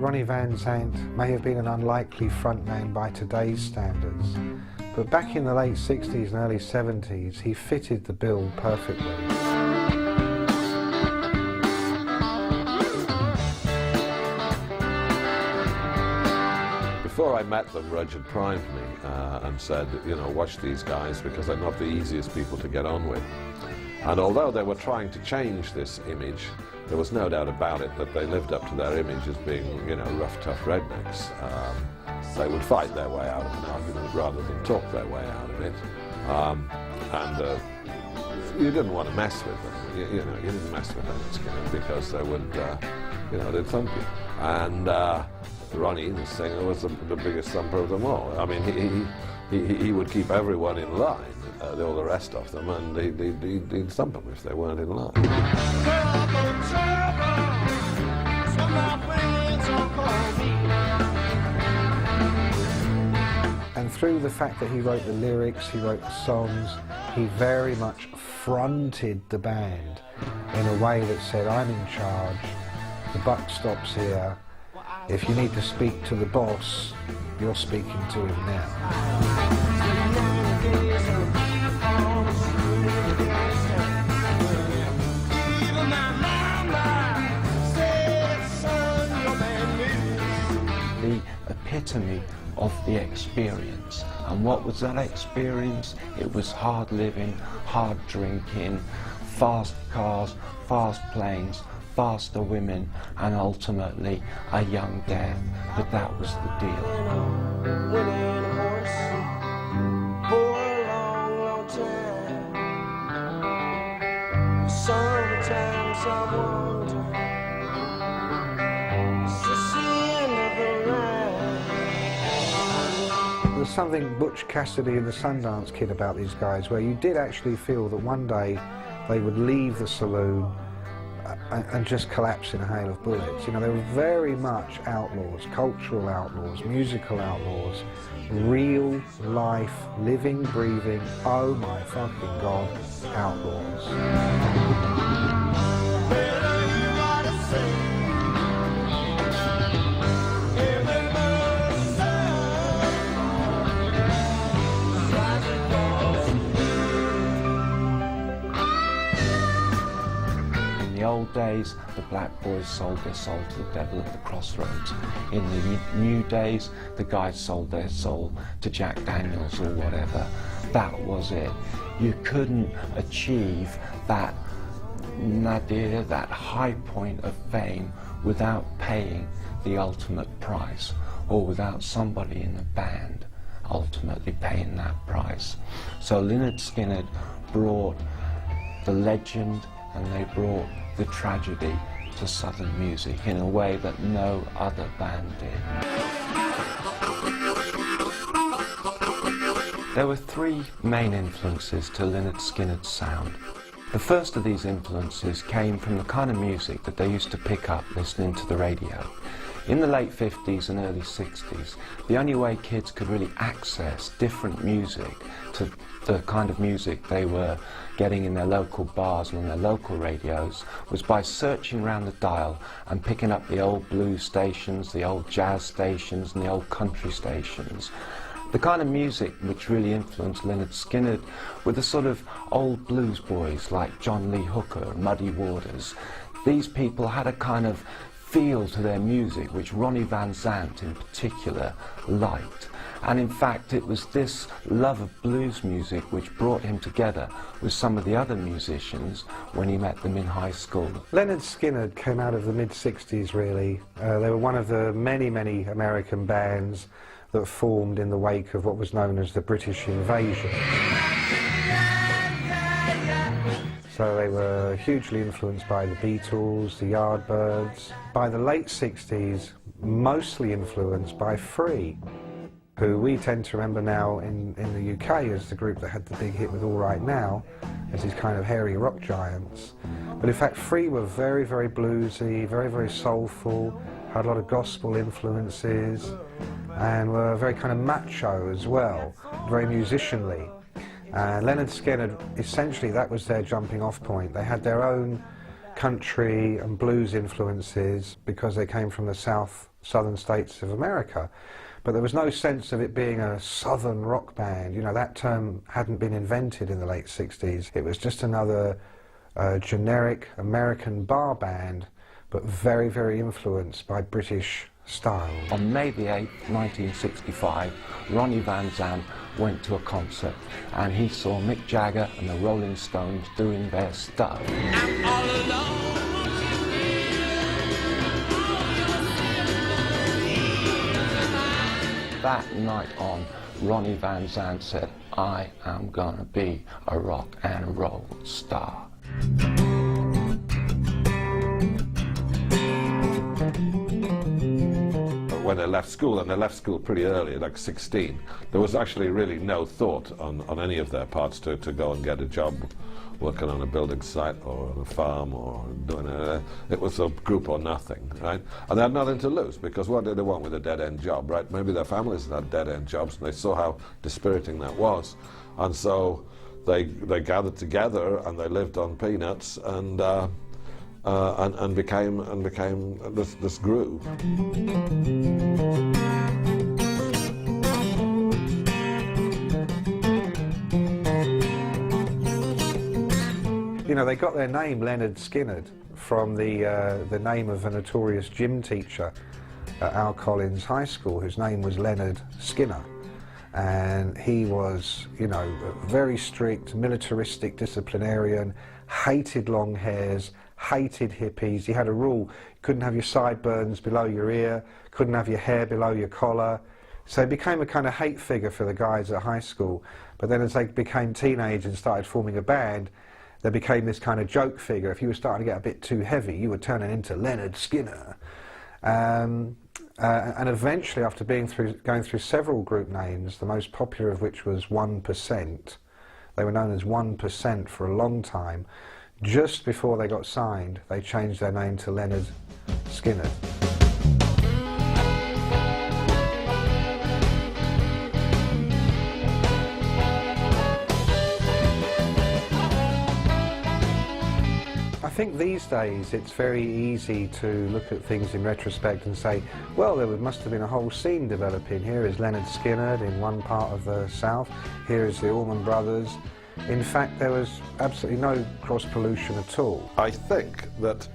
Ronnie Van Zant may have been an unlikely frontman by today's standards, but back in the late 60s and early 70s, he fitted the bill perfectly. Before I met them, Reg had primed me and said, you know, watch these guys because they're not the easiest people to get on with. And although they were trying to change this image, there was no doubt about it that they lived up to their image as being, you know, rough, tough rednecks. They would fight their way out of an argument rather than talk their way out of it. You didn't want to mess with them. You know, you didn't mess with Lynyrd Skynyrd because they would, you know, they'd thump you. And Ronnie, the singer, was the biggest thumper of them all. I mean, he would keep everyone in line, all the rest of them, and he'd thump them if they weren't in line. And through the fact that he wrote the lyrics, he wrote the songs, he very much fronted the band in a way that said, I'm in charge, the buck stops here. If you need to speak to the boss, you're speaking to him now. The epitome of the experience. And what was that experience? It was hard living, hard drinking, fast cars, fast planes, faster women, and ultimately a young death. But that was the deal. Sometimes I wonder, it's the end of the ride. There's something Butch Cassidy and the Sundance Kid about these guys, where you did actually feel that one day they would leave the saloon and just collapse in a hail of bullets. You know, they were very much outlaws, cultural outlaws, musical outlaws, real life, living, breathing, oh my fucking God, outlaws. In the old days, the black boys sold their soul to the devil at the crossroads. In the new days, the guys sold their soul to Jack Daniels or whatever. That was it. You couldn't achieve that nadir, that high point of fame, without paying the ultimate price, or without somebody in the band ultimately paying that price. So Lynyrd Skynyrd brought the legend and they brought the tragedy to Southern music in a way that no other band did. There were three main influences to Lynyrd Skynyrd's sound. The first of these influences came from the kind of music that they used to pick up listening to the radio. In the late 50s and early 60s, the only way kids could really access different music to the kind of music they were getting in their local bars and on their local radios was by searching around the dial and picking up the old blues stations, the old jazz stations and the old country stations. The kind of music which really influenced Lynyrd Skynyrd were the sort of old blues boys like John Lee Hooker and Muddy Waters. These people had a kind of feel to their music which Ronnie Van Zant in particular liked. And in fact it was this love of blues music which brought him together with some of the other musicians when he met them in high school. Lynyrd Skynyrd came out of the mid-60s really. They were one of the many, many American bands that formed in the wake of what was known as the British invasion. So they were hugely influenced by the Beatles, the Yardbirds. By the late 60s, mostly influenced by Free, who we tend to remember now in the UK as the group that had the big hit with All Right Now, as these kind of hairy rock giants. But in fact, Free were very, very bluesy, very, very soulful, had a lot of gospel influences, and were very kind of macho as well, very musicianly. And Lynyrd Skynyrd, essentially that was their jumping off point. They had their own country and blues influences because they came from the southern states of America. But there was no sense of it being a southern rock band. You know, that term hadn't been invented in the late 60s. It was just another generic American bar band, but very, very influenced by British style. On May the 8th, 1965, Ronnie Van Zant went to a concert and he saw Mick Jagger and the Rolling Stones doing their stuff. That night on, Ronnie Van Zant said, "I am gonna be a rock and roll star." When they left school, and they left school pretty early, like 16, there was actually really no thought on any of their parts to go and get a job working on a building site or on a farm or doing it was a group or nothing, right? And they had nothing to lose, because what did they want with a dead-end job, right? Maybe their families had dead-end jobs and they saw how dispiriting that was. And so they gathered together and they lived on peanuts and became this group. You know, they got their name, Lynyrd Skynyrd, from the name of a notorious gym teacher at Al Collins High School, whose name was Lynyrd Skynyrd. And he was, you know, a very strict, militaristic disciplinarian, hated long hairs, hated hippies. He had a rule: couldn't have your sideburns below your ear, couldn't have your hair below your collar. So he became a kind of hate figure for the guys at high school. But then as they became teenagers and started forming a band, they became this kind of joke figure. If you were starting to get a bit too heavy, you were turning into Lynyrd Skynyrd. And eventually, after going through several group names, the most popular of which was 1%, they were known as 1% for a long time. Just before they got signed, they changed their name to Lynyrd Skynyrd. I think these days it's very easy to look at things in retrospect and say, well, there must have been a whole scene developing. Here is Lynyrd Skynyrd in one part of the South, here is the Allman Brothers. In fact, there was absolutely no cross-pollution at all. I think that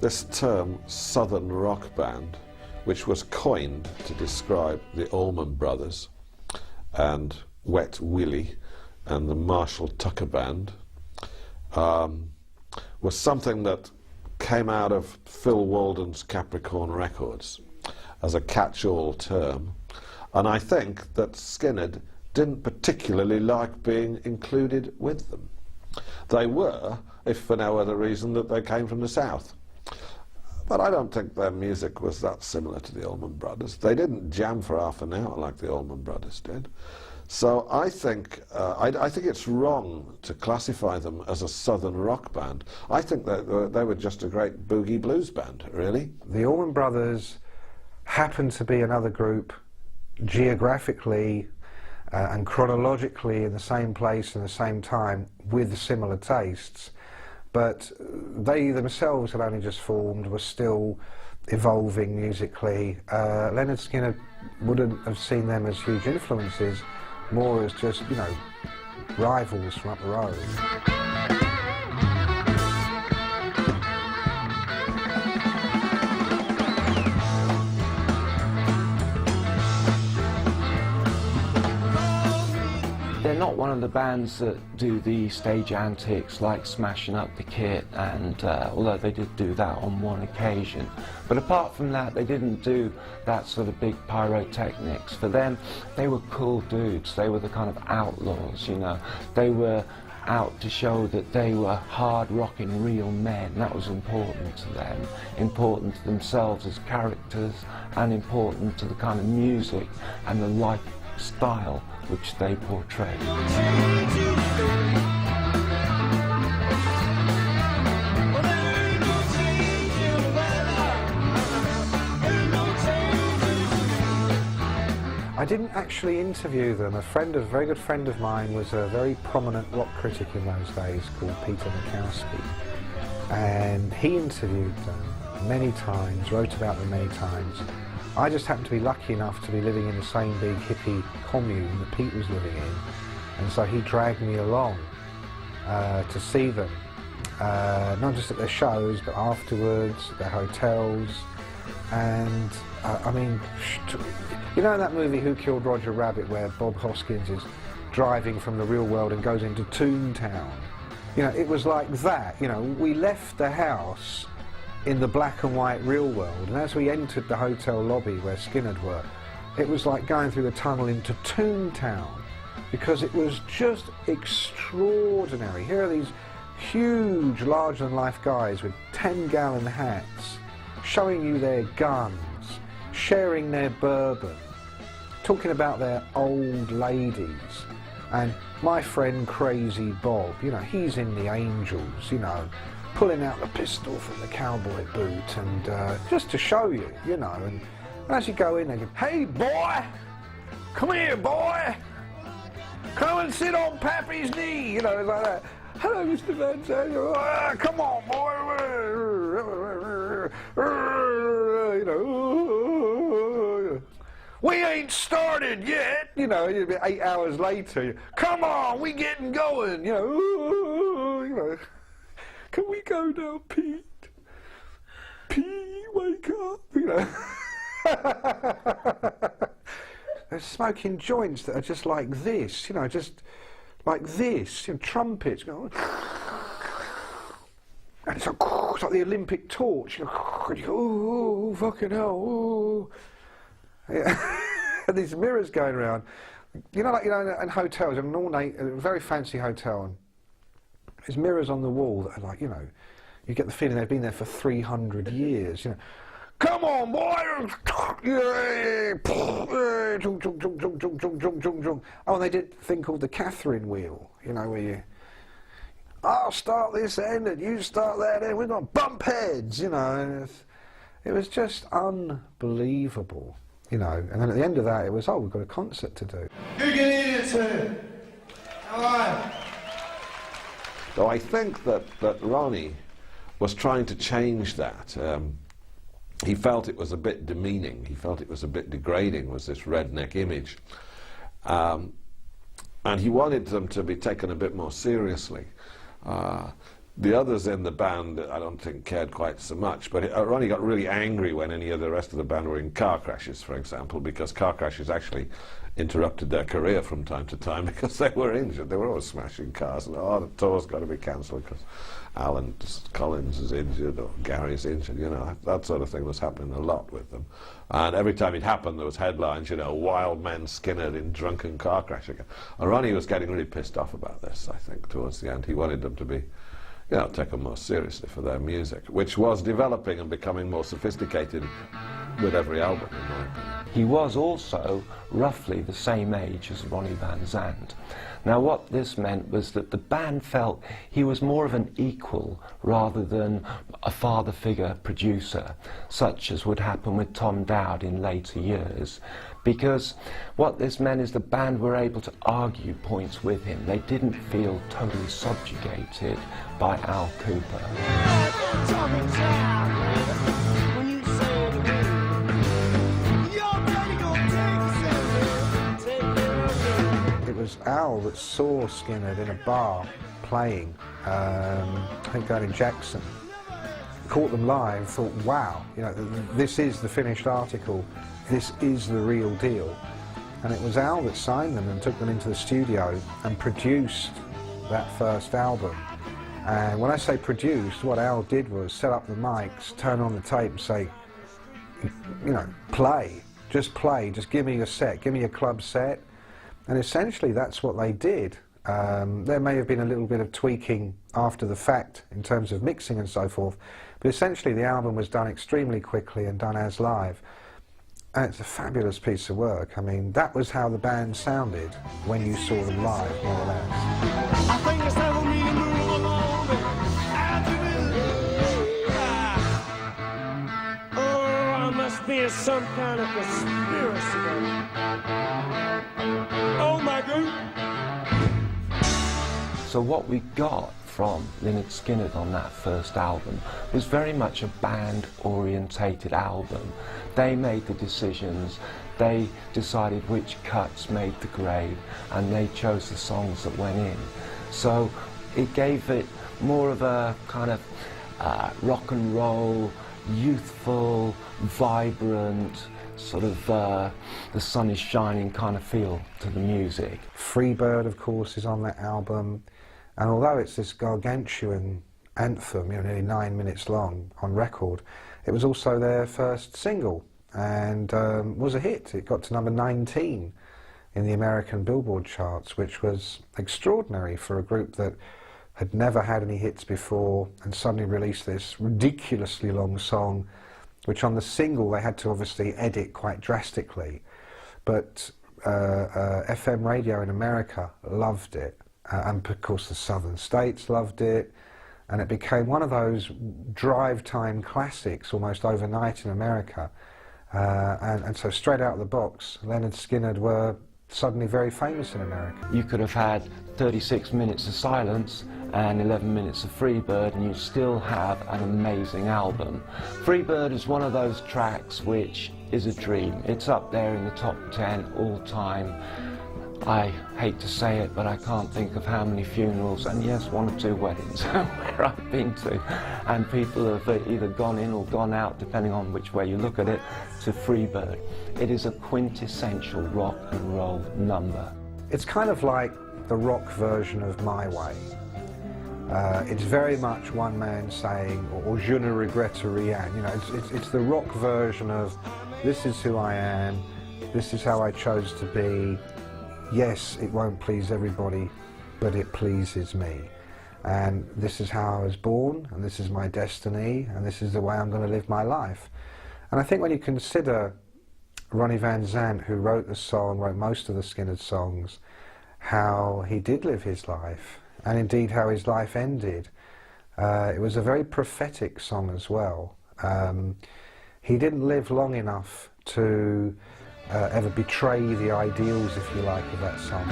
this term Southern Rock Band, which was coined to describe the Allman Brothers and Wet Willie and the Marshall Tucker Band, was something that came out of Phil Walden's Capricorn Records as a catch-all term. And I think that Skynyrd didn't particularly like being included with them. They were, if for no other reason, that they came from the South. But I don't think their music was that similar to the Allman Brothers. They didn't jam for half an hour like the Allman Brothers did. So I think it's wrong to classify them as a Southern rock band. I think that they were just a great boogie blues band, really. The Allman Brothers happened to be another group geographically and chronologically in the same place and the same time with similar tastes, but they themselves had only just formed, were still evolving musically. Lynyrd Skynyrd wouldn't have seen them as huge influences, more as just, you know, rivals from up the road. They're not one of the bands that do the stage antics like smashing up the kit, and although they did do that on one occasion. But apart from that, they didn't do that sort of big pyrotechnics. For them, they were cool dudes. They were the kind of outlaws, you know. They were out to show that they were hard-rocking real men. That was important to them, important to themselves as characters, and important to the kind of music and the lifestyle which they portrayed. I didn't actually interview them. A very good friend of mine was a very prominent rock critic in those days called Peter Makowski. and he interviewed them many times, wrote about them many times. I just happened to be lucky enough to be living in the same big hippie commune that Pete was living in, and so he dragged me along to see them, not just at their shows, but afterwards, at their hotels. And I mean, you know that movie Who Killed Roger Rabbit, where Bob Hoskins is driving from the real world and goes into Toontown? You know, it was like that. You know, we left the house in the black and white real world, and as we entered the hotel lobby where Skynyrd were, it was like going through the tunnel into Toontown, because it was just extraordinary. Here are these huge, larger-than-life guys with 10-gallon hats, showing you their guns, sharing their bourbon, talking about their old ladies. And my friend Crazy Bob, you know, he's in the Angels, you know, pulling out the pistol from the cowboy boot, and just to show you, you know. And as you go in, they go, "Hey boy, come here boy, come and sit on Pappy's knee," you know, like that. "Hello, Mr. Van Zandt, come on boy, you know, we ain't started yet," you know. 8 hours later, "Come on, we getting going," you know. "Can we go now, Pete? Pete, wake up," you know. They're smoking joints that are just like this, you know, just like this, you know, trumpets going. And it's like the Olympic torch, you know, and you go, "Oh, fucking hell, oh." Yeah. And these mirrors going around, you know, like, you know, in hotels, in an ornate, a very fancy hotel, and there's mirrors on the wall that are like, you know, you get the feeling they've been there for 300 years, you know. "Come on, boy!" Oh, and they did a thing called the Catherine wheel, you know, where you, "I'll start this end and you start that end, we're going to bump heads," you know. And it was just unbelievable, you know. And then at the end of that, it was, "Oh, we've got a concert to do." You can eat it too. Come on. So I think that Ronnie was trying to change that. He felt it was a bit demeaning. He felt it was a bit degrading, was this redneck image. And he wanted them to be taken a bit more seriously. The others in the band, I don't think, cared quite so much, but Ronnie got really angry when any of the rest of the band were in car crashes, for example, because car crashes actually interrupted their career from time to time because they were injured. They were always smashing cars, and the tour's got to be cancelled because Alan Collins is injured or Gary's injured, you know. That sort of thing was happening a lot with them. And every time it happened, there was headlines, you know, "Wild men Skynyrd in drunken car crash again." And Ronnie was getting really pissed off about this, I think, towards the end. He wanted them to be, you know, taken more seriously for their music, which was developing and becoming more sophisticated with every album, in my opinion. He was also roughly the same age as Ronnie Van Zandt. Now what this meant was that the band felt he was more of an equal rather than a father figure producer, such as would happen with Tom Dowd in later years, because what this meant is the band were able to argue points with him. They didn't feel totally subjugated by Al Cooper. It was Al that saw Skynyrd in a bar playing, I think down in Jackson. Caught them live, thought, wow, you know, this is the finished article, this is the real deal. And it was Al that signed them and took them into the studio and produced that first album. And when I say produced, what Al did was set up the mics, turn on the tape and say, you know, play, just give me a set, give me a club set. And essentially that's what they did. There may have been a little bit of tweaking after the fact in terms of mixing and so forth, but essentially the album was done extremely quickly and done as live. And it's a fabulous piece of work. I mean, that was how the band sounded when you saw them live, more or less. I think it's time for me to move along. Oh, I must be in some kind of conspiracy. Oh my God. So what we got from Lynyrd Skynyrd on that first album was very much a band-orientated album. They made the decisions, they decided which cuts made the grade, and they chose the songs that went in. So it gave it more of a kind of rock and roll, youthful, vibrant, sort of the sun is shining kind of feel to the music. Freebird, of course, is on that album, and although it's this gargantuan anthem, you know, nearly 9 minutes long on record, it was also their first single, and was a hit. It got to number 19 in the American Billboard charts, which was extraordinary for a group that had never had any hits before and suddenly released this ridiculously long song, which on the single they had to obviously edit quite drastically. But FM radio in America loved it, and of course the southern states loved it, and it became one of those drive time classics almost overnight in America. And so straight out of the box, Lynyrd Skynyrd were suddenly very famous in America. You could have had 36 minutes of silence and 11 minutes of Freebird, and you still have an amazing album. Freebird is one of those tracks which is a dream. It's up there in the top 10 all time. I hate to say it, but I can't think of how many funerals, and yes, 1 or 2 weddings where I've been to, and people have either gone in or gone out, depending on which way you look at it, to Freebird. It is a quintessential rock and roll number. It's kind of like the rock version of My Way. It's very much one man saying, or je ne regrette rien. You know, it's the rock version of, this is who I am, this is how I chose to be. Yes, it won't please everybody, but it pleases me. And this is how I was born, and this is my destiny, and this is the way I'm going to live my life. And I think when you consider Ronnie Van Zant, who wrote the song, wrote most of the Skynyrd songs, how he did live his life, and indeed how his life ended, it was a very prophetic song as well. He didn't live long enough to ever betray the ideals, if you like, of that song.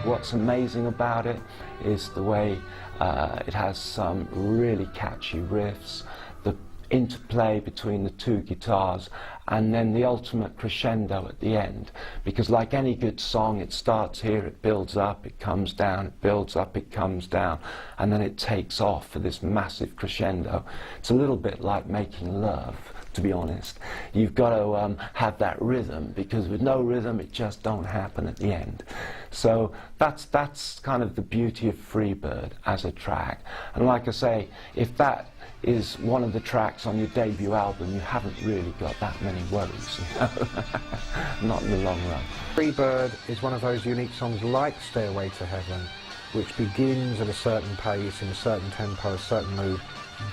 What's amazing about it is the way it has some really catchy riffs, the interplay between the 2 guitars, and then the ultimate crescendo at the end. Because like any good song, it starts here, it builds up, it comes down, it builds up, it comes down, and then it takes off for this massive crescendo. It's a little bit like making love, to be honest. You've got to have that rhythm, because with no rhythm it just don't happen at the end. So that's kind of the beauty of Freebird as a track. And like I say, if that is one of the tracks on your debut album, you haven't really got that many worries, you know? Not in the long run. Freebird is one of those unique songs like Stairway to Heaven, which begins at a certain pace, in a certain tempo, a certain mood,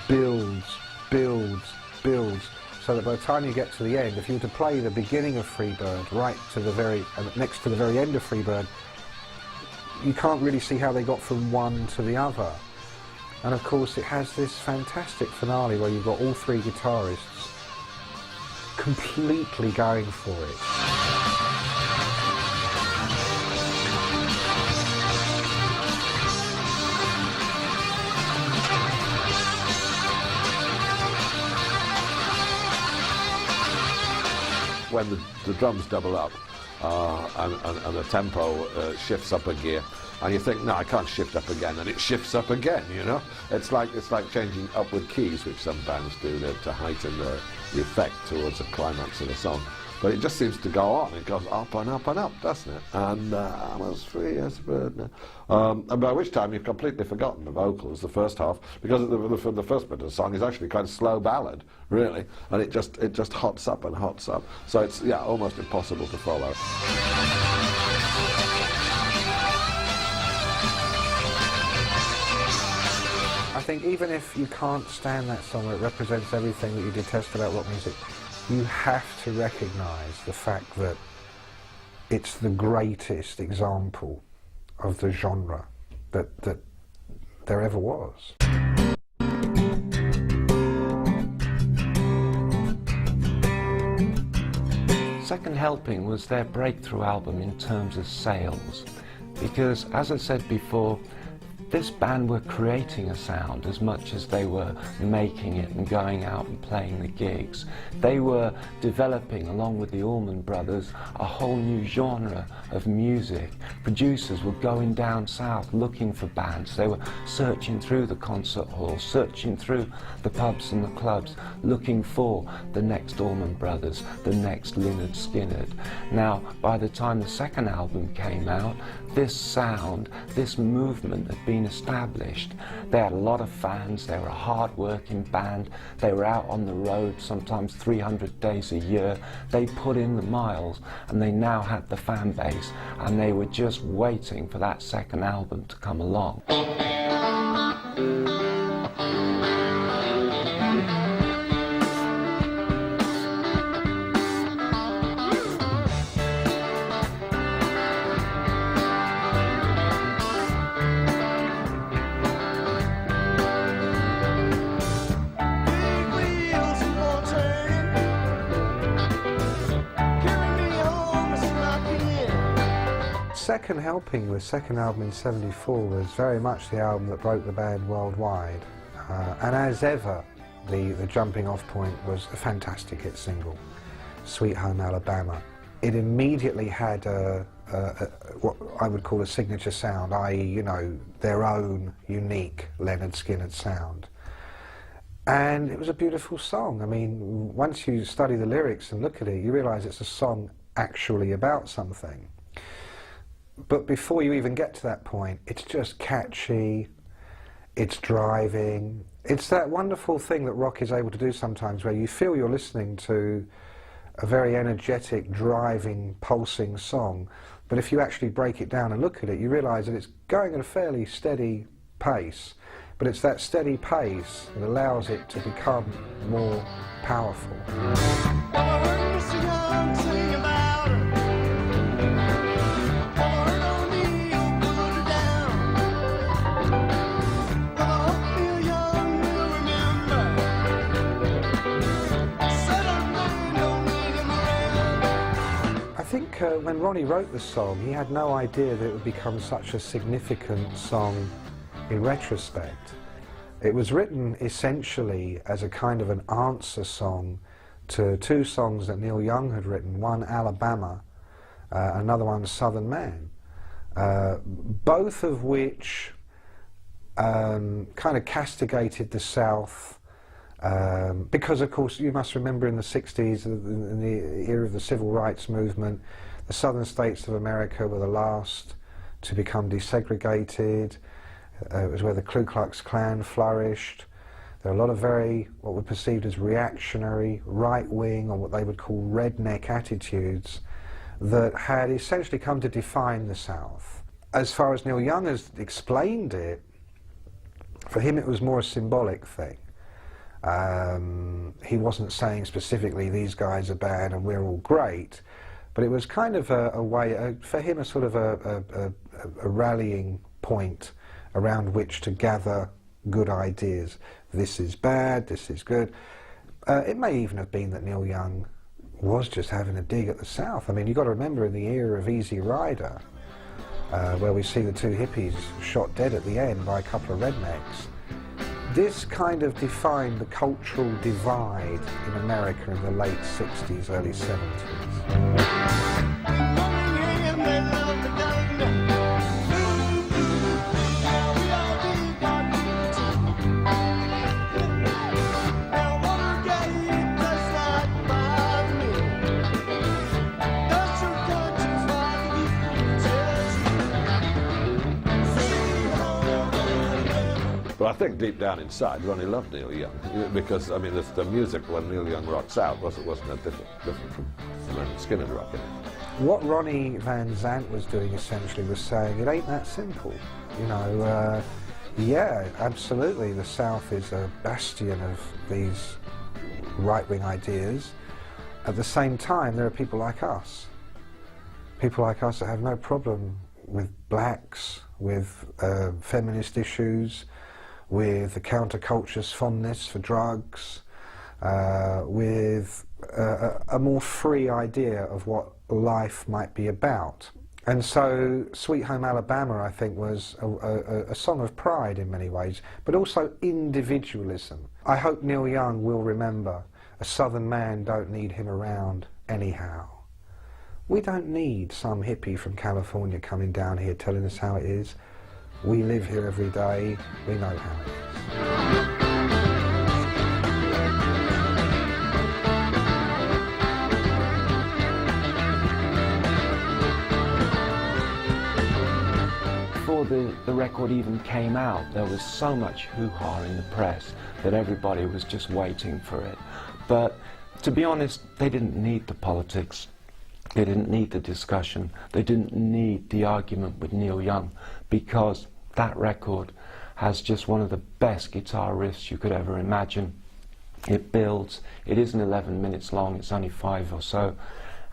builds, builds, builds, so that by the time you get to the end, if you were to play the beginning of Freebird right to the very, next to the very end of Freebird, you can't really see how they got from one to the other. And of course it has this fantastic finale where you've got all 3 guitarists completely going for it. When the drums double up and the tempo shifts up a gear, and you think, no, I can't shift up again, and it shifts up again, you know? It's like changing upward keys, which some bands do to heighten the effect towards the climax of the song. But it just seems to go on. It goes up and up and up, doesn't it? And I'm as free as a bird now. And by which time you've completely forgotten the vocals, the first half, because the first bit of the song is actually kind of slow ballad, really, and it just hots up and hots up. So it's, yeah, almost impossible to follow. I think even if you can't stand that song, it represents everything that you detest about rock music, you have to recognise the fact that it's the greatest example of the genre, that there ever was. Second Helping was their breakthrough album in terms of sales, because, as I said before, this band were creating a sound as much as they were making it and going out and playing the gigs. They were developing, along with the Allman Brothers, a whole new genre of music. Producers were going down south looking for bands. They were searching through the concert halls, searching through the pubs and the clubs, looking for the next Allman Brothers, the next Lynyrd Skynyrd. Now, by the time the second album came out, this sound, this movement had been established. They had a lot of fans, they were a hard-working band, they were out on the road sometimes 300 days a year. They put in the miles, and they now had the fan base, and they were just waiting for that second album to come along. Second Helping, the second album in '74, was very much the album that broke the band worldwide. And as ever, the jumping off point was a fantastic hit single, Sweet Home Alabama. It immediately had what I would call a signature sound, i.e., you know, their own unique Lynyrd Skynyrd sound. And it was a beautiful song. I mean, once you study the lyrics and look at it, you realise it's a song actually about something. But before you even get to that point, it's just catchy, it's driving. It's that wonderful thing that rock is able to do sometimes, where you feel you're listening to a very energetic, driving, pulsing song, but if you actually break it down and look at it, you realise that it's going at a fairly steady pace, but it's that steady pace that allows it to become more powerful. I think when Ronnie wrote the song, he had no idea that it would become such a significant song in retrospect. It was written essentially as a kind of an answer song to two songs that Neil Young had written, one Alabama, another one Southern Man, both of which kind of castigated the South. Because, of course, you must remember in the 60s, in the era of the civil rights movement, the southern states of America were the last to become desegregated. It was where the Ku Klux Klan flourished. There were a lot of what were perceived as reactionary, right-wing, or what they would call redneck attitudes that had essentially come to define the South. As far as Neil Young has explained it, for him it was more a symbolic thing. He wasn't saying specifically these guys are bad and we're all great, but it was kind of a way, for him, a sort of a rallying point around which to gather good ideas. This is bad, this is good. It may even have been that Neil Young was just having a dig at the South. I mean, you've got to remember in the era of Easy Rider, where we see the two hippies shot dead at the end by a couple of rednecks, this kind of defined the cultural divide in America in the late 60s, early 70s. But I think deep down inside, Ronnie loved Neil Young, because I mean, the music when Neil Young rocks out wasn't no different from Skynyrd rocking. What Ronnie Van Zant was doing essentially was saying, it ain't that simple. You know, yeah, absolutely, the South is a bastion of these right-wing ideas. At the same time, there are people like us that have no problem with blacks, with feminist issues, with the counterculture's fondness for drugs, with a more free idea of what life might be about. And so Sweet Home Alabama, I think, was a song of pride in many ways, but also individualism. I hope Neil Young will remember, a southern man don't need him around anyhow. We don't need some hippie from California coming down here telling us how it is. We live here every day, we know how it is. Before the record even came out, there was so much hoo-ha in the press that everybody was just waiting for it. But to be honest, they didn't need the politics. They didn't need the discussion. They didn't need the argument with Neil Young, because that record has just one of the best guitar riffs you could ever imagine. It builds. It isn't 11 minutes long, it's only 5 or so.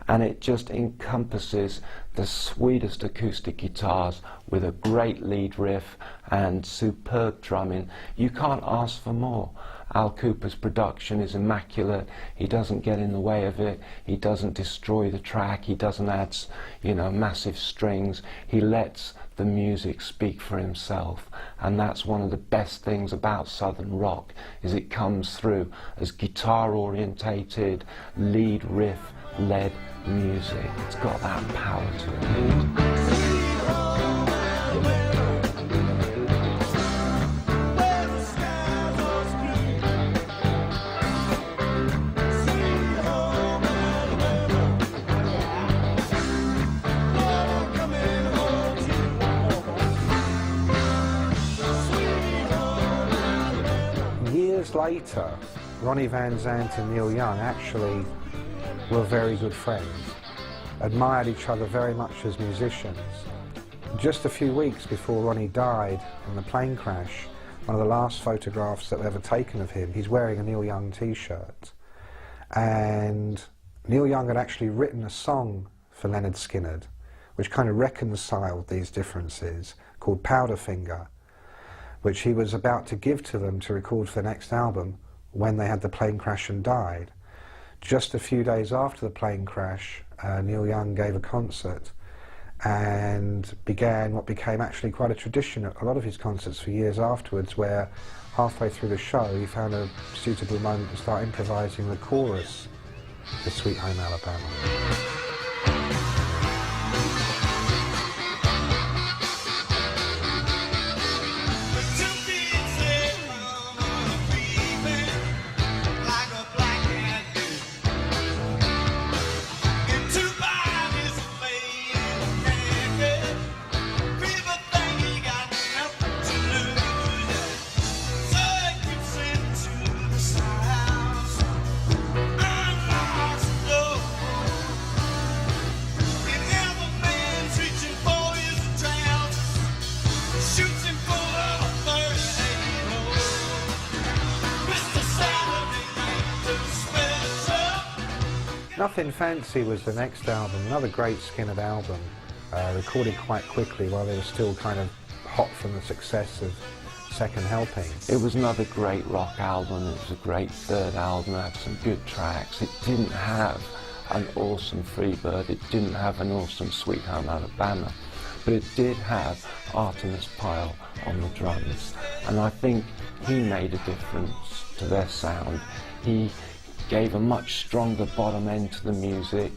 And it just encompasses the sweetest acoustic guitars with a great lead riff and superb drumming. You can't ask for more. Al Kooper's production is immaculate. He doesn't get in the way of it. He doesn't destroy the track. He doesn't add, massive strings. He lets the music speak for himself. And that's one of the best things about Southern rock, is it comes through as guitar-orientated, lead riff-led music. It's got that power to it. Years later, Ronnie Van Zant and Neil Young actually were very good friends, admired each other very much as musicians. Just a few weeks before Ronnie died in the plane crash, one of the last photographs that were ever taken of him, he's wearing a Neil Young t-shirt. And Neil Young had actually written a song for Lynyrd Skynyrd, which kind of reconciled these differences, called Powderfinger, which he was about to give to them to record for the next album when they had the plane crash and died. Just a few days after the plane crash, Neil Young gave a concert and began what became actually quite a tradition at a lot of his concerts for years afterwards, where halfway through the show he found a suitable moment to start improvising the chorus to Sweet Home Alabama. Nothing Fancy was the next album, another great Skynyrd album, recorded quite quickly while they were still kind of hot from the success of Second Helping. It was another great rock album. It was a great third album. It had some good tracks. It didn't have an awesome Freebird. It didn't have an awesome Sweet Home Alabama. But it did have Artemis Pyle on the drums. And I think he made a difference to their sound. He gave a much stronger bottom end to the music.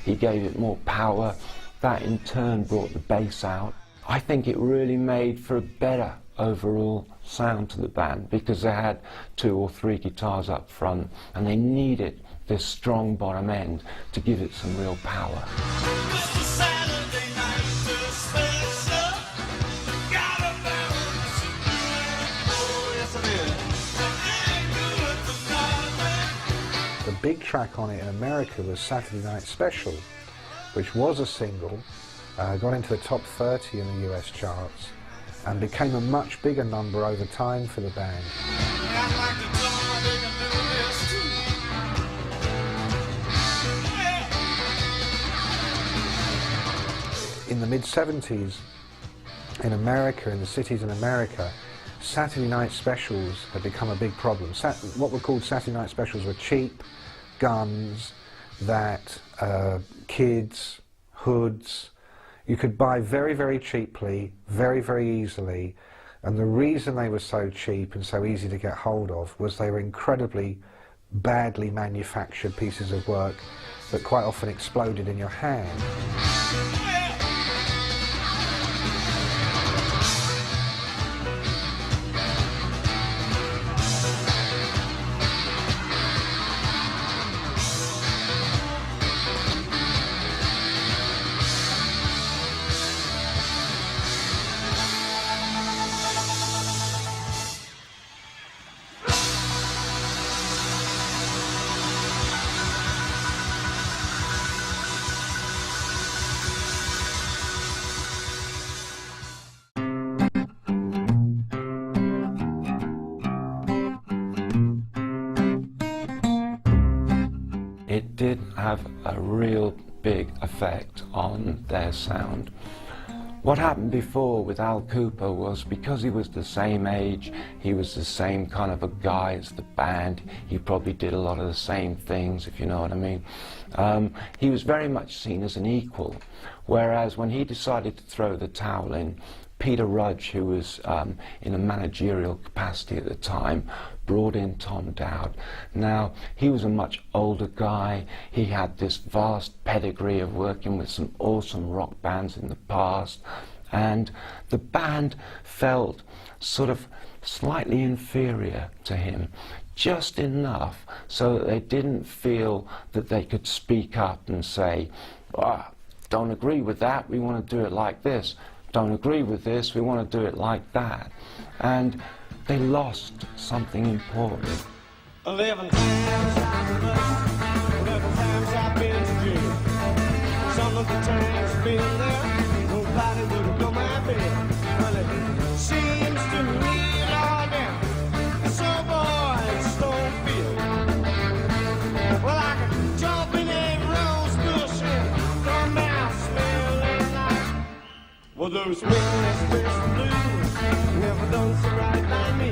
He gave it more power. That in turn brought the bass out. I think it really made for a better overall sound to the band, because they had 2 or 3 guitars up front and they needed this strong bottom end to give it some real power. The big track on it in America was Saturday Night Special, which was a single, got into the top 30 in the US charts, and became a much bigger number over time for the band. in the mid-70s, in America, in the cities in America, Saturday night specials had become a big problem. What were called Saturday night specials were cheap guns that kids, hoods, you could buy very, very cheaply, very, very easily. And the reason they were so cheap and so easy to get hold of was they were incredibly badly manufactured pieces of work that quite often exploded in your hand. It did have a real big effect on their sound. What happened before with Al Cooper was, because he was the same age, he was the same kind of a guy as the band, he probably did a lot of the same things, if you know what I mean. He was very much seen as an equal, whereas when he decided to throw the towel in, Peter Rudge, who was in a managerial capacity at the time, brought in Tom Dowd. Now, he was a much older guy. He had this vast pedigree of working with some awesome rock bands in the past, and the band felt sort of slightly inferior to him, just enough so that they didn't feel that they could speak up and say, "Ah, don't agree with that, we want to do it like this. Don't agree with this, we want to do it like that." And they lost something important. 11 times I've been up, 11 times I've been to jail. Some of the times been there, nobody would have done my bed. Well, it seems to me, Lord, now, so boys don't feel. Well, I could jump in a rose bush and come out smelling like, well, those witness blues never done so right by me.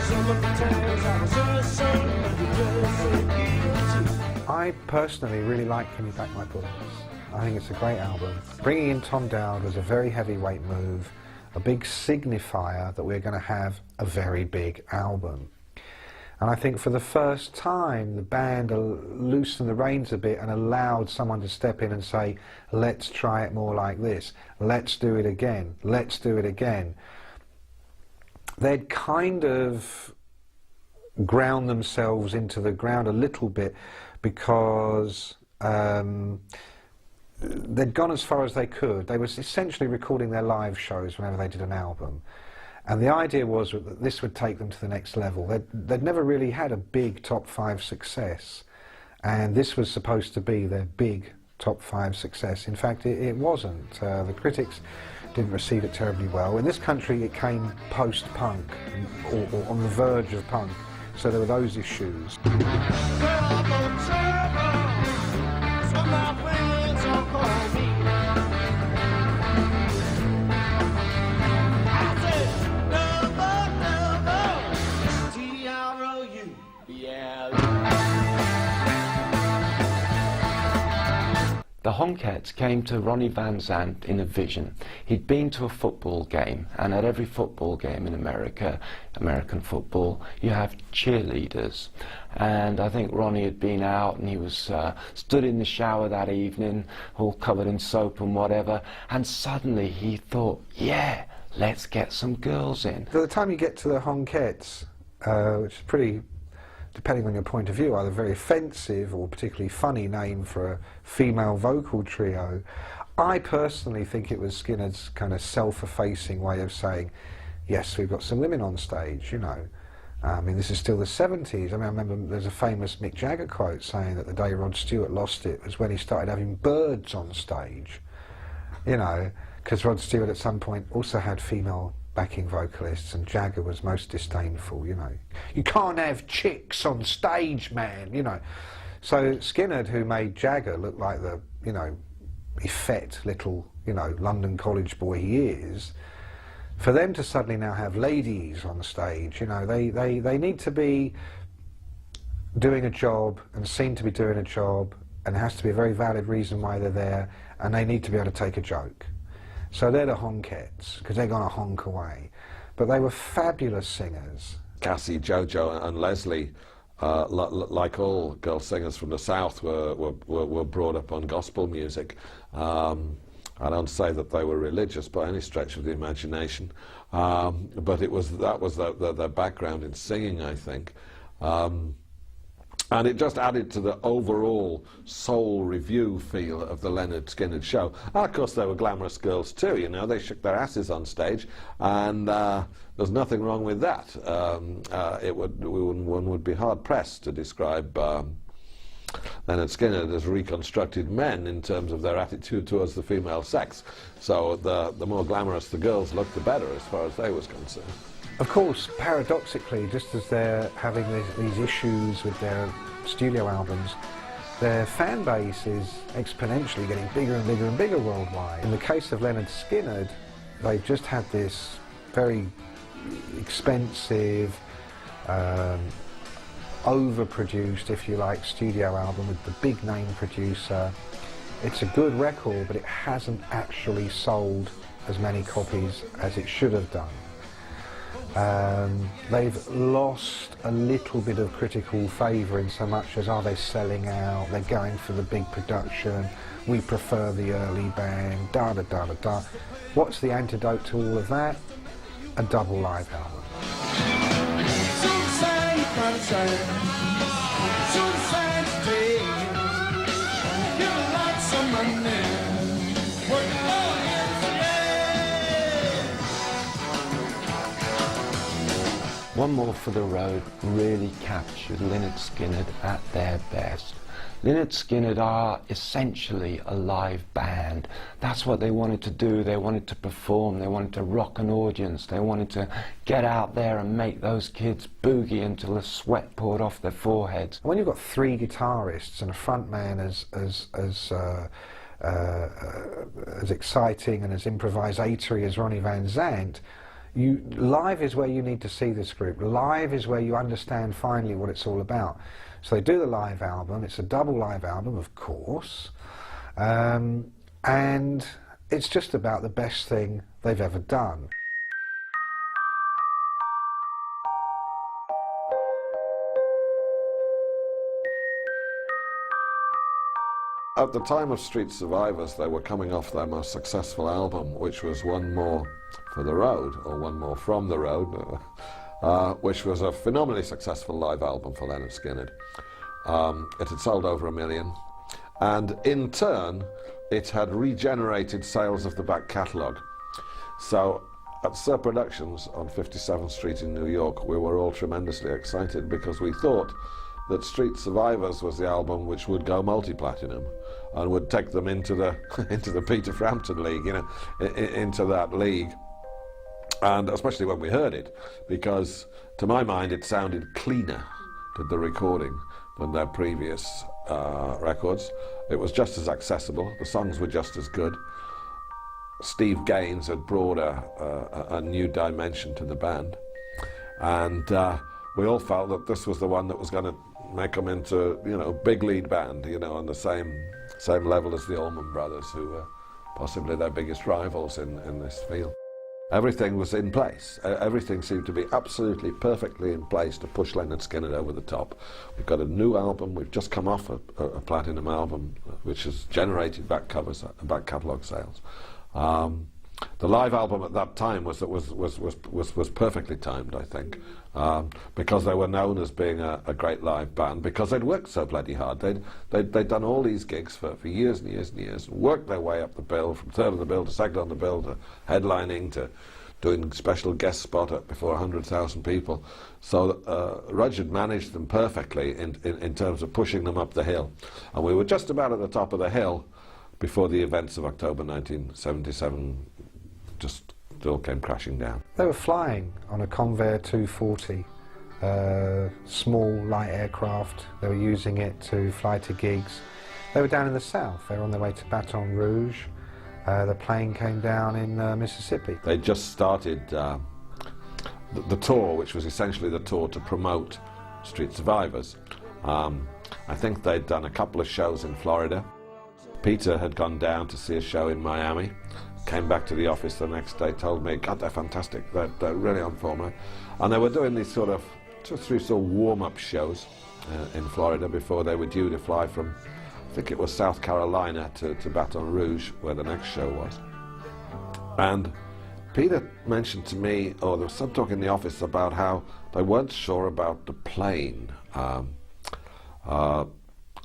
Some of the times I was innocent, but just so guilty. I personally really like Can You Back My Bullets. I think it's a great album. Bringing in Tom Dowd was a very heavyweight move, a big signifier that we're going to have a very big album. And I think for the first time, the band loosened the reins a bit and allowed someone to step in and say, let's try it more like this. Let's do it again. Let's do it again. They'd kind of ground themselves into the ground a little bit because they'd gone as far as they could. They were essentially recording their live shows whenever they did an album. And the idea was that this would take them to the next level. They'd never really had a big top 5 success, and this was supposed to be their big top 5 success. In fact, it wasn't. The critics didn't receive it terribly well. In this country, it came post-punk, or on the verge of punk, so there were those issues. The Honkettes came to Ronnie Van Zant in a vision. He'd been to a football game, and at every football game in America, American football, you have cheerleaders. And I think Ronnie had been out and he was stood in the shower that evening, all covered in soap and whatever, and suddenly he thought, yeah, let's get some girls in. By the time you get to the Honkettes, which is pretty, depending on your point of view, either very offensive or particularly funny name for a female vocal trio, I personally think it was Skynyrd's kind of self-effacing way of saying, yes, we've got some women on stage, you know. I mean, this is still the 70s. I mean, I remember there's a famous Mick Jagger quote saying that the day Rod Stewart lost it was when he started having birds on stage, you know, because Rod Stewart at some point also had female backing vocalists, and Jagger was most disdainful, you know. You can't have chicks on stage, man, you know. So Skynyrd, who made Jagger look like the, you know, effete little you know, London college boy he is, for them to suddenly now have ladies on the stage, you know, they need to be doing a job and seem to be doing a job, and there has to be a very valid reason why they're there, and they need to be able to take a joke. So they're the honkettes, because they're going to honk away. But they were fabulous singers. Cassie, Jojo and Leslie, like all girl singers from the South, were brought up on gospel music. I don't say that they were religious by any stretch of the imagination, but that was their background in singing, I think. And it just added to the overall soul review feel of the Lynyrd Skynyrd show. And of course, they were glamorous girls too, you know, they shook their asses on stage, and there's nothing wrong with that. One would be hard-pressed to describe Lynyrd Skynyrd as reconstructed men in terms of their attitude towards the female sex. So the more glamorous the girls looked, the better as far as they was concerned. Of course, paradoxically, just as they're having these issues with their studio albums, their fan base is exponentially getting bigger and bigger and bigger worldwide. In the case of Lynyrd Skynyrd, they've just had this very expensive, overproduced, if you like, studio album with the big name producer. It's a good record, but it hasn't actually sold as many copies as it should have done. They've lost a little bit of critical favour in so much as, are they selling out, they're going for the big production, we prefer the early band, da-da-da-da-da. What's the antidote to all of that? A double live album. One More for the Road really captured Lynyrd Skynyrd at their best. Lynyrd Skynyrd are essentially a live band. That's what they wanted to do. They wanted to perform, they wanted to rock an audience, they wanted to get out there and make those kids boogie until the sweat poured off their foreheads. When you've got three guitarists and a front man as exciting and as improvisatory as Ronnie Van Zant, live is where you need to see this group. Live is where you understand finally what it's all about. So they do the live album. It's a double live album, of course, and it's just about the best thing they've ever done. At the time of Street Survivors, they were coming off their most successful album, which was One More for the Road, or One More from the Road, which was a phenomenally successful live album for Lynyrd Skynyrd. It had sold over 1 million, and in turn, it had regenerated sales of the back catalogue. So at Sir Productions on 57th Street in New York, we were all tremendously excited because we thought that Street Survivors was the album which would go multi-platinum and would take them into the into the Peter Frampton League, you know, into that league. And especially when we heard it, because to my mind it sounded cleaner, did the recording, than their previous records. It was just as accessible, the songs were just as good. Steve Gaines had brought a new dimension to the band, and we all felt that this was the one that was going to make them into, you know, big lead band, you know, on the same level as the Allman Brothers, who were possibly their biggest rivals in this field. Everything was in place. Everything seemed to be absolutely perfectly in place to push Lynyrd Skynyrd over the top. We've got a new album. We've just come off a platinum album, which has generated back catalogue sales. The live album at that time was perfectly timed, I think, because they were known as being a great live band, because they'd worked so bloody hard. They'd done all these gigs for years and years and years, worked their way up the bill, from third on the bill to second on the bill to headlining to doing special guest spot up before 100,000 people. So Rudge had managed them perfectly in terms of pushing them up the hill. And we were just about at the top of the hill before the events of October 1977 just all came crashing down. They were flying on a Convair 240, small light aircraft. They were using it to fly to gigs. They were down in the south. They were on their way to Baton Rouge. the plane came down in Mississippi. They just started the tour, which was essentially the tour to promote Street Survivors. I think they'd done a couple of shows in Florida. Peter had gone down to see a show in Miami, came back to the office the next day, told me, God, they're fantastic, they're really on form, right? And they were doing these sort of 2 or 3 sort of warm-up shows in Florida before they were due to fly from, I think it was South Carolina to Baton Rouge, where the next show was. And Peter mentioned to me, or there was some talk in the office about how they weren't sure about the plane.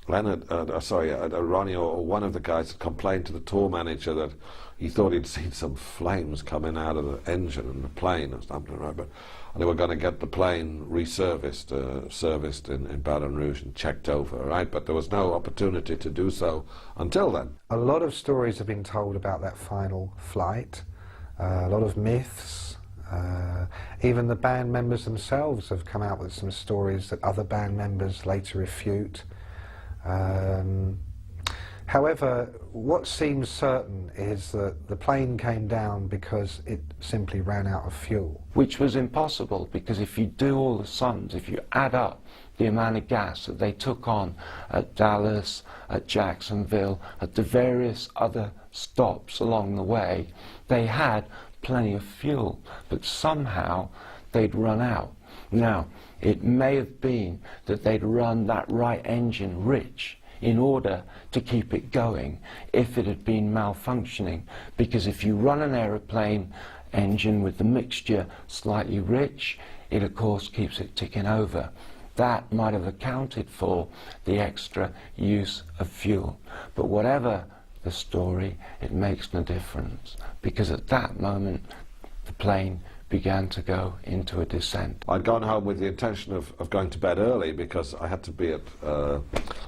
Ronnie or one of the guys had complained to the tour manager that he thought he'd seen some flames coming out of the engine in the plane or something, right? But they were going to get the plane reserviced, serviced in Baton Rouge and checked over, right? But there was no opportunity to do so until then. A lot of stories have been told about that final flight, a lot of myths. Even the band members themselves have come out with some stories that other band members later refute. However, what seems certain is that the plane came down because it simply ran out of fuel. Which was impossible, because if you do all the sums, if you add up the amount of gas that they took on at Dallas, at Jacksonville, at the various other stops along the way, they had plenty of fuel, but somehow they'd run out. Now, it may have been that they'd run that right engine rich in order to keep it going if it had been malfunctioning, because if you run an aeroplane engine with the mixture slightly rich, it of course keeps it ticking over. That might have accounted for the extra use of fuel. But whatever the story, it makes no difference, because at that moment the plane began to go into a descent. I'd gone home with the intention of going to bed early because I had to be at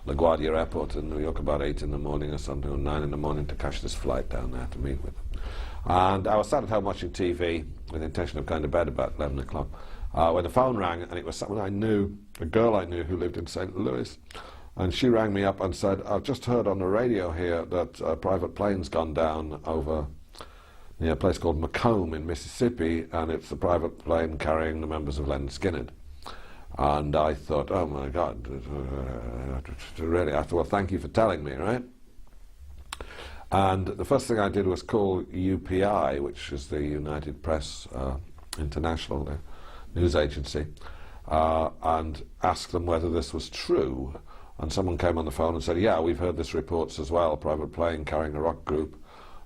LaGuardia Airport in New York about 8 in the morning or something, or 9 in the morning to catch this flight down there to meet with them. And I was sat at home watching TV with the intention of going to bed about 11 o'clock when the phone rang, and it was someone I knew, a girl I knew who lived in St. Louis. And she rang me up and said, I've just heard on the radio here that a private plane's gone down over near a place called Macomb in Mississippi, and it's a private plane carrying the members of Lynyrd Skynyrd. And I thought, oh my God, really? I thought, well, thank you for telling me, right? And the first thing I did was call UPI, which is the United Press International news agency, and ask them whether this was true. And someone came on the phone and said, yeah, we've heard this reports as well. A private plane carrying a rock group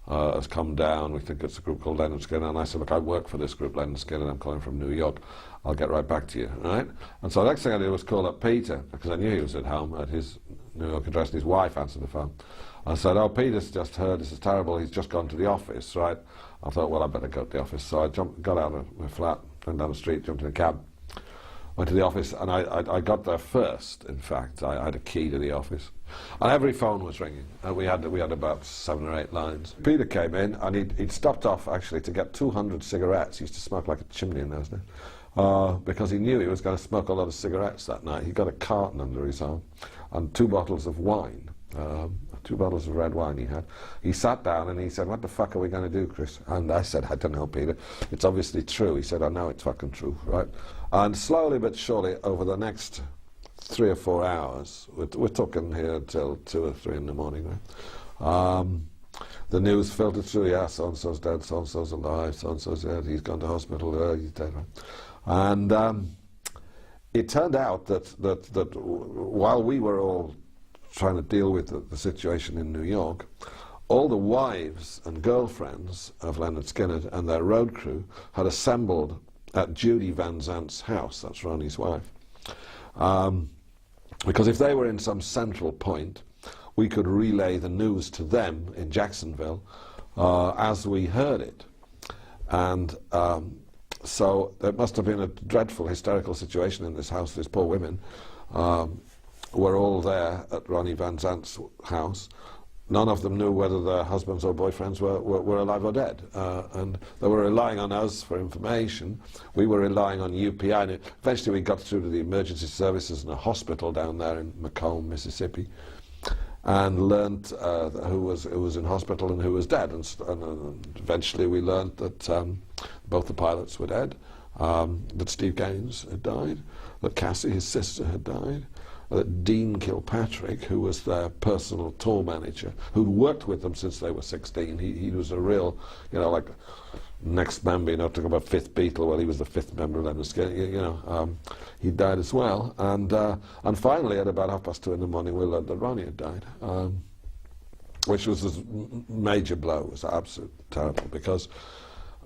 has come down. We think it's a group called Lynyrd Skynyrd. And I said, look, I work for this group, Lynyrd Skynyrd. I'm calling from New York. I'll get right back to you, right? And so the next thing I did was call up Peter, because I knew he was at home at his New York address, and his wife answered the phone. I said, oh, Peter's just heard, this is terrible, he's just gone to the office, right? I thought, well, I better go to the office. So I got out of my flat, went down the street, jumped in a cab, went to the office, and I got there first, in fact. I had a key to the office. And every phone was ringing. We had about 7 or 8 lines. Peter came in, and he'd stopped off, actually, to get 200 cigarettes. He used to smoke like a chimney in those days, because he knew he was going to smoke a lot of cigarettes that night. He got a carton under his arm, and 2 bottles of wine. 2 bottles of red wine he had. He sat down and he said, what the fuck are we going to do, Chris? And I said, I don't know, Peter. It's obviously true. He said, I know it's fucking true, right? And slowly but surely, over the next 3 or 4 hours, we're talking here till 2 or 3 in the morning, right? The news filtered through, yeah, so-and-so's dead, so-and-so's alive, so-and-so's dead, he's gone to hospital, he's dead, right? And it turned out that while we were all trying to deal with the situation in New York, all the wives and girlfriends of Lynyrd Skynyrd and their road crew had assembled at Judy Van Zant's house, that's Ronnie's wife, because if they were in some central point, we could relay the news to them in Jacksonville as we heard it. And so there must have been a dreadful hysterical situation in this house. These poor women were all there at Ronnie Van Zant's house. None of them knew whether their husbands or boyfriends were alive or dead. And they were relying on us for information. We were relying on UPI. And eventually we got through to the emergency services and a hospital down there in Macomb, Mississippi. and learnt who was in hospital and who was dead, and eventually we learnt that both the pilots were dead, that Steve Gaines had died, that Cassie, his sister, had died, that Dean Kilpatrick, who was their personal tour manager, who'd worked with them since they were 16, he was a real, you know, like next member, you know, talking about fifth Beatle, well, he was the fifth member of Lynyrd Skynyrd, you know, he died as well, and finally at about 2:30 in the morning we learned that Ronnie had died, which was a major blow. It was absolutely terrible, because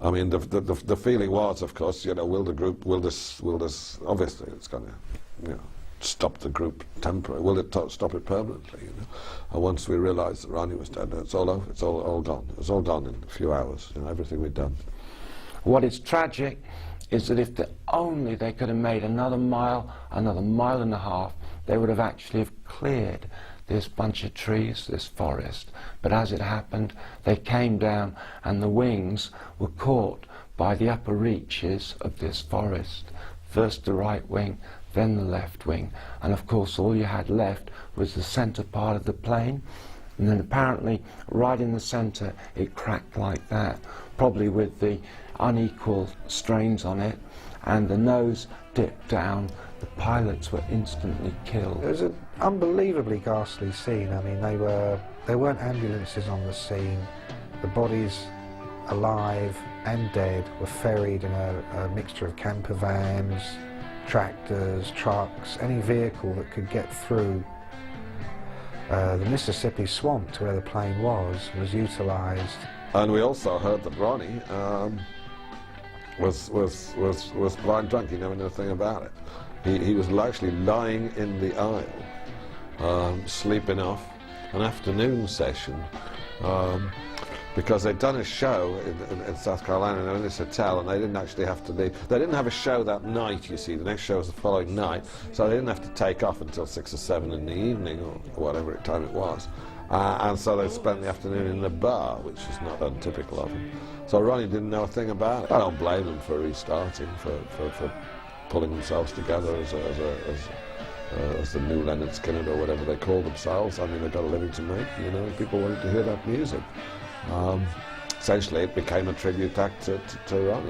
I mean, the feeling was, of course, you know, will this, obviously it's going to, you know, stop the group temporarily, will it stop it permanently, you know? And once we realised that Ronnie was dead, it's all over, it's all gone. It was all gone in a few hours, you know, everything we'd done. What is tragic is that if only they could have made another mile and a half, they would have actually have cleared this bunch of trees, this forest. But as it happened, they came down and the wings were caught by the upper reaches of this forest. First the right wing, then the left wing, and of course all you had left was the centre part of the plane, and then apparently right in the centre it cracked like that, probably with the unequal strains on it, and the nose dipped down. The pilots were instantly killed. It was an unbelievably ghastly scene. I mean, there weren't ambulances on the scene. The bodies, alive and dead, were ferried in a mixture of camper vans, tractors, trucks, any vehicle that could get through the Mississippi swamp to where the plane was utilised. And we also heard that Ronnie was blind drunk. He never knew a thing about it. He was actually lying in the aisle, sleeping off an afternoon session, because they'd done a show in South Carolina in this hotel, and they didn't actually have to leave. They didn't have a show that night, you see. The next show was the following night, so they didn't have to take off until 6 or 7 in the evening, or whatever time it was. And so they spent the afternoon in the bar, which is not untypical of him. So Ronnie didn't know a thing about it. I don't blame them for restarting, for pulling themselves together as the new Lynyrd Skynyrd or whatever they call themselves. I mean, they've got a living to make, you know, people wanted to hear that music. Essentially, it became a tribute act to Ronnie.